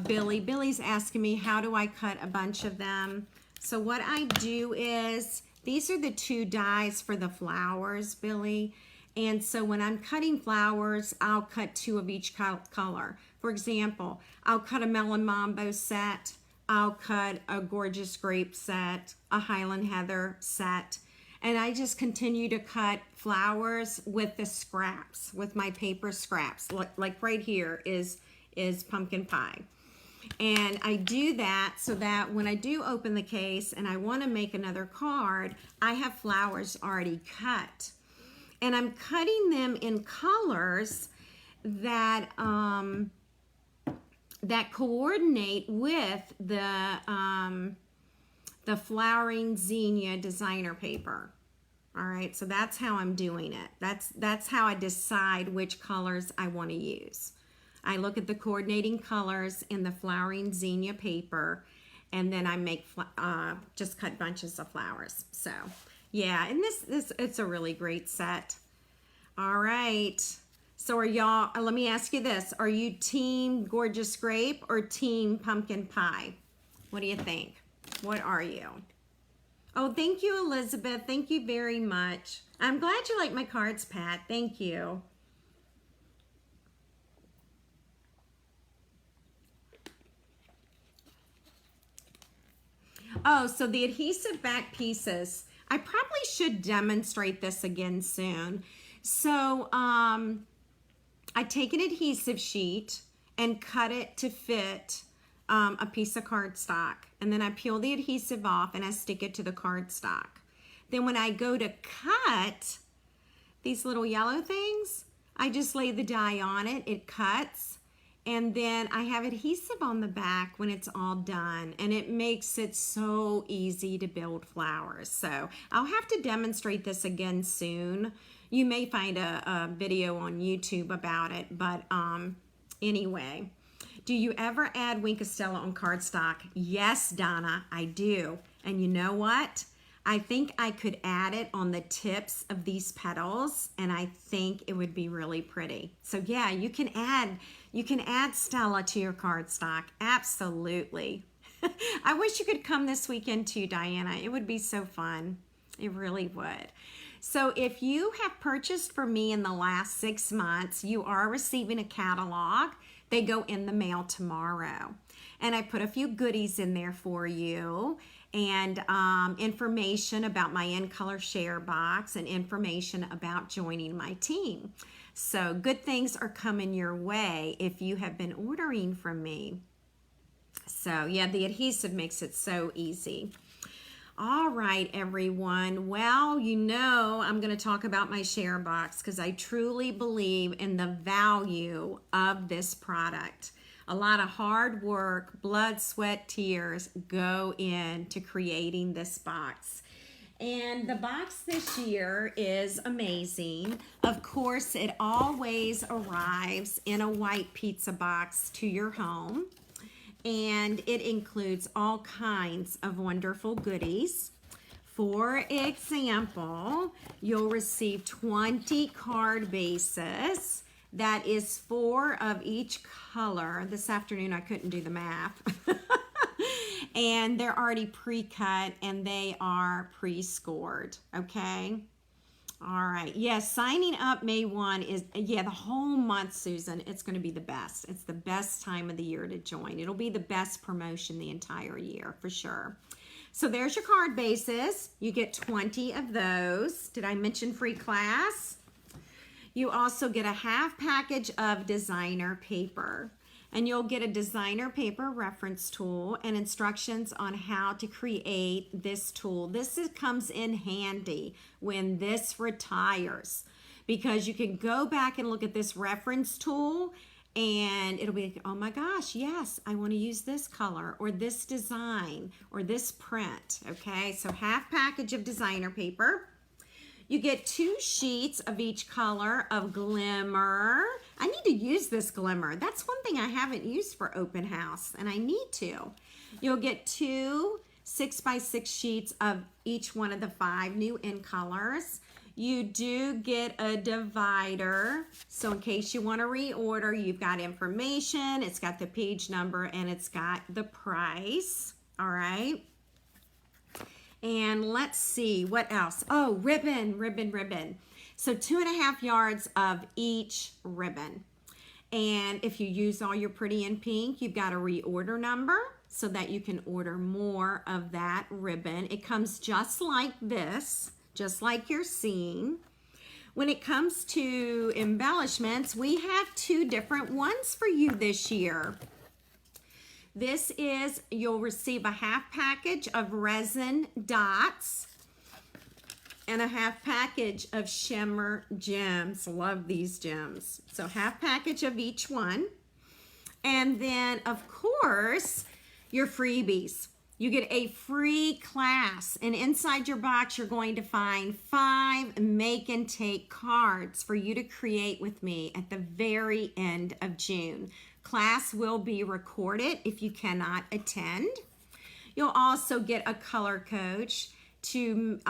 Billy's asking me how do I cut a bunch of them. So what I do is, these are the two dies for the flowers, Billy. And so when I'm cutting flowers, I'll cut two of each color. For example, I'll cut a Melon Mambo set, I'll cut a gorgeous grape set, a Highland Heather set, and I just continue to cut flowers with the scraps, with my paper scraps. Like right here is pumpkin pie. And I do that so that when I do open the case and I want to make another card, I have flowers already cut. And I'm cutting them in colors that that coordinate with the flowering Zinnia designer paper. All right, so that's how I'm doing it. That's how I decide which colors I want to use. I look at the coordinating colors in the flowering Zinnia paper, and then I make just cut bunches of flowers. So yeah, and this it's a really great set. All right, so are y'all, let me ask you this, are you team gorgeous grape or team pumpkin pie? What do you think? What are you? Oh, thank you, Elizabeth. Thank you very much. I'm glad you like my cards, Pat. Thank you. Oh, so the adhesive back pieces, I probably should demonstrate this again soon. So I take an adhesive sheet and cut it to fit a piece of cardstock. And then I peel the adhesive off and I stick it to the cardstock. Then when I go to cut these little yellow things, I just lay the die on it, it cuts, and then I have adhesive on the back when it's all done, and it makes it so easy to build flowers. So I'll have to demonstrate this again soon. You may find a video on YouTube about it, but anyway. Do you ever add Wink of Stella on cardstock? Yes, Donna, I do. And you know what? I think I could add it on the tips of these petals, and I think it would be really pretty. So yeah, you can add Stella to your cardstock. Absolutely. I wish you could come this weekend too, Diana. It would be so fun. It really would. So if you have purchased from me in the last 6 months, you are receiving a catalog. They go in the mail tomorrow. And I put a few goodies in there for you, and information about my In Color Share box and information about joining my team. So good things are coming your way if you have been ordering from me. So yeah, the adhesive makes it so easy. All right, everyone. Well, you know I'm going to talk about my share box because I truly believe in the value of this product. A lot of hard work, blood, sweat, tears go into creating this box. And the box this year is amazing. Of course, it always arrives in a white pizza box to your home. And it includes all kinds of wonderful goodies. For example, you'll receive 20 card bases That is 4 of each color. This afternoon I couldn't do the math. And they're already pre-cut and they are pre-scored, okay? All right, yes, signing up May 1 is, yeah, the whole month, Susan, it's going to be the best. It's the best time of the year to join. It'll be the best promotion the entire year, for sure. So there's your card bases. You get 20 of those. Did I mention free class? You also get a half package of designer paper. And you'll get a designer paper reference tool and instructions on how to create this tool. Comes in handy when this retires, because you can go back and look at this reference tool and it'll be like, oh my gosh, yes, I want to use this color or this design or this print. Okay, so half package of designer paper. You get 2 sheets of each color of glimmer. I need to use this glimmer. That's one thing I haven't used for open house, and I need to. You'll get 2 6x6 sheets of each one of the 5 new in colors. You do get a divider, so in case you want to reorder, you've got information, it's got the page number, and it's got the price. All right. And let's see, what else? Oh, ribbon. So 2.5 yards of each ribbon. And if you use all your pretty in pink, you've got a reorder number so that you can order more of that ribbon. It comes just like this, just like you're seeing. When it comes to embellishments, we have 2 different ones for you this year. This is, you'll receive a half package of resin dots and a half package of shimmer gems. Love these gems. So half package of each one. And then, of course, your freebies. You get a free class, and inside your box you're going to find 5 make and take cards for you to create with me at the very end of June. Class will be recorded if you cannot attend. You'll also get a color coach to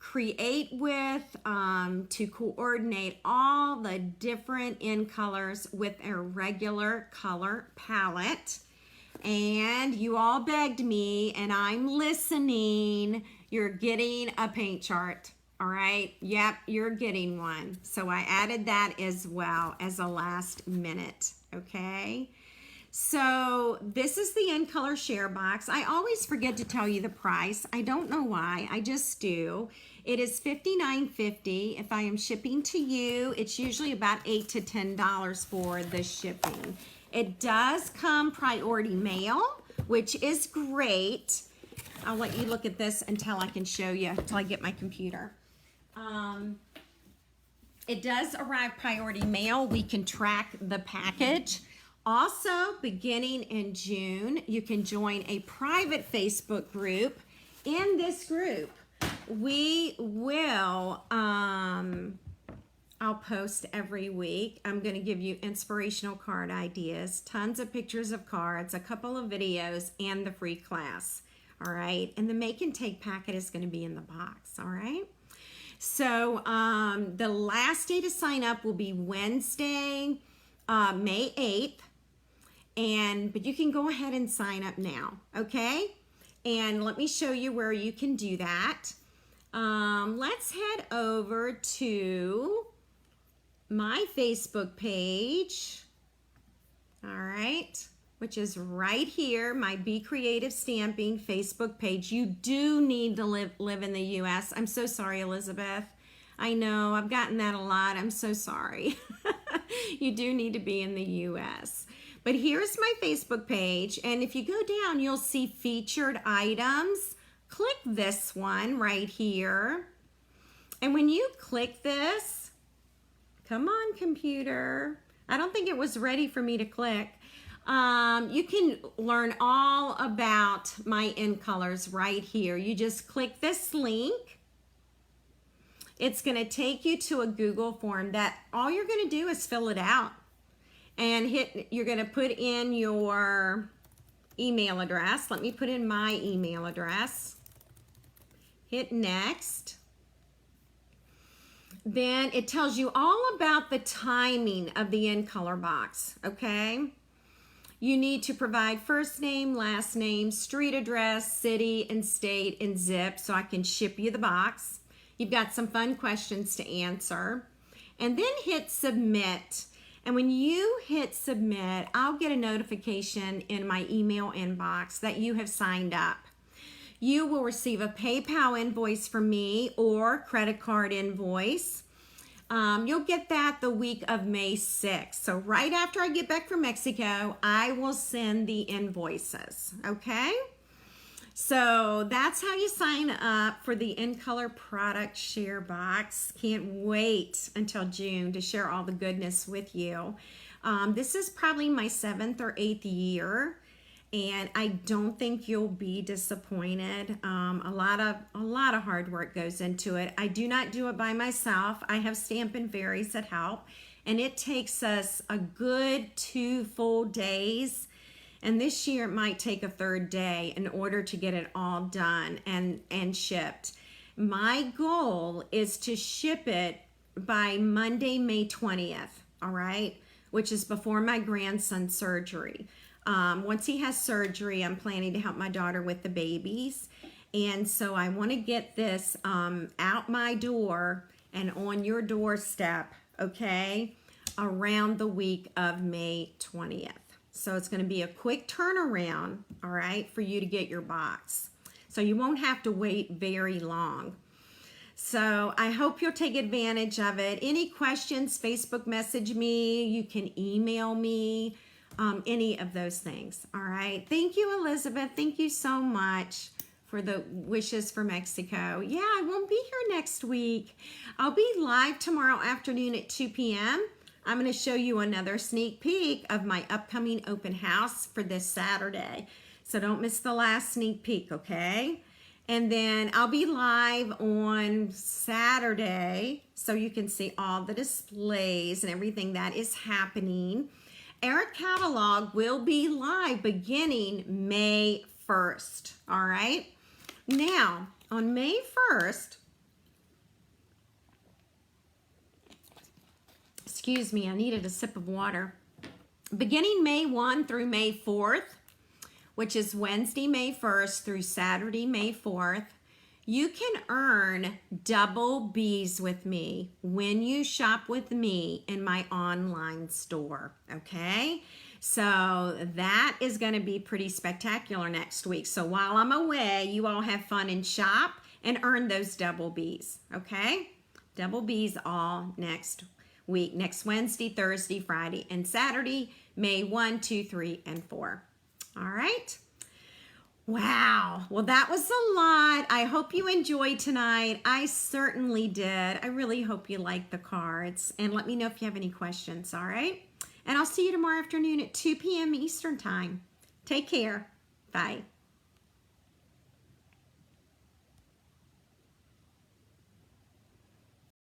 create with, to coordinate all the different in colors with a regular color palette. And you all begged me, and I'm listening. You're getting a paint chart. All right. Yep, you're getting one. So I added that as well as a last minute. Okay. So this is the in color share box. I always forget to tell you the price. I don't know why. I just do. It is $59.50. If I am shipping to you, it's usually about $8 to $10 for the shipping. It does come priority mail, which is great. I'll let you look at this until I can show you, until I get my computer. It does arrive priority mail. We can track the package. Also, beginning in June, you can join a private Facebook group. In this group, we will, I'll post every week. I'm going to give you inspirational card ideas, tons of pictures of cards, a couple of videos, and the free class. All right. And the make and take packet is going to be in the box. All right. So the last day to sign up will be Wednesday, May 8th. But you can go ahead and sign up now. Okay. And let me show you where you can do that. Let's head over to my Facebook page. All right. Which is right here, my Be Creative Stamping Facebook page. You do need to live in the U.S. I'm so sorry, Elizabeth. I know, I've gotten that a lot. I'm so sorry. You do need to be in the U.S. But here's my Facebook page, and if you go down, you'll see featured items. Click this one right here. And when you click this, come on, computer. I don't think it was ready for me to click. You can learn all about my in colors right here. You just click this link. It's going to take you to a Google form that all you're going to do is fill it out and you're going to put in your email address. Let me put in my email address. Hit next. Then it tells you all about the timing of the in color box, okay? You need to provide first name, last name, street address, city and state, and zip so I can ship you the box. You've got some fun questions to answer. And then hit submit. And when you hit submit, I'll get a notification in my email inbox that you have signed up. You will receive a PayPal invoice from me or credit card invoice. You'll get that the week of May 6th. So right after I get back from Mexico, I will send the invoices, okay? So that's how you sign up for the In Color product share box. Can't wait until June to share all the goodness with you. This is probably my 7th or 8th year, and I don't think you'll be disappointed. A lot of hard work goes into it. I do not do it by myself. I have Stampin' Fairies that help, and it takes us a good 2 full days. And this year it might take a 3rd day in order to get it all done and shipped. My goal is to ship it by Monday, May 20th, all right? Which is before my grandson's surgery. Once he has surgery, I'm planning to help my daughter with the babies. And so I want to get this out my door and on your doorstep, okay, around the week of May 20th. So it's going to be a quick turnaround, all right, for you to get your box. So you won't have to wait very long. So I hope you'll take advantage of it. Any questions, Facebook message me. You can email me, any of those things, all right? Thank you, Elizabeth. Thank you so much for the wishes for Mexico. Yeah, I won't be here next week. I'll be live tomorrow afternoon at 2 p.m. I'm going to show you another sneak peek of my upcoming open house for this Saturday. So don't miss the last sneak peek, okay? And then I'll be live on Saturday so you can see all the displays and everything that is happening. Our catalog will be live beginning May 1st, all right? Now, on May 1st, excuse me, I needed a sip of water. Beginning May 1 through May 4th, which is Wednesday, May 1st through Saturday, May 4th, you can earn double B's with me when you shop with me in my online store, okay? So that is going to be pretty spectacular next week. So while I'm away, you all have fun and shop and earn those double B's, okay? Double B's all next week, next Wednesday, Thursday, Friday, and Saturday, May 1, 2, 3, and 4. All right. Wow. Well, that was a lot. I hope you enjoyed tonight. I certainly did. I really hope you liked the cards. And let me know if you have any questions, all right? And I'll see you tomorrow afternoon at 2 p.m. Eastern Time. Take care. Bye.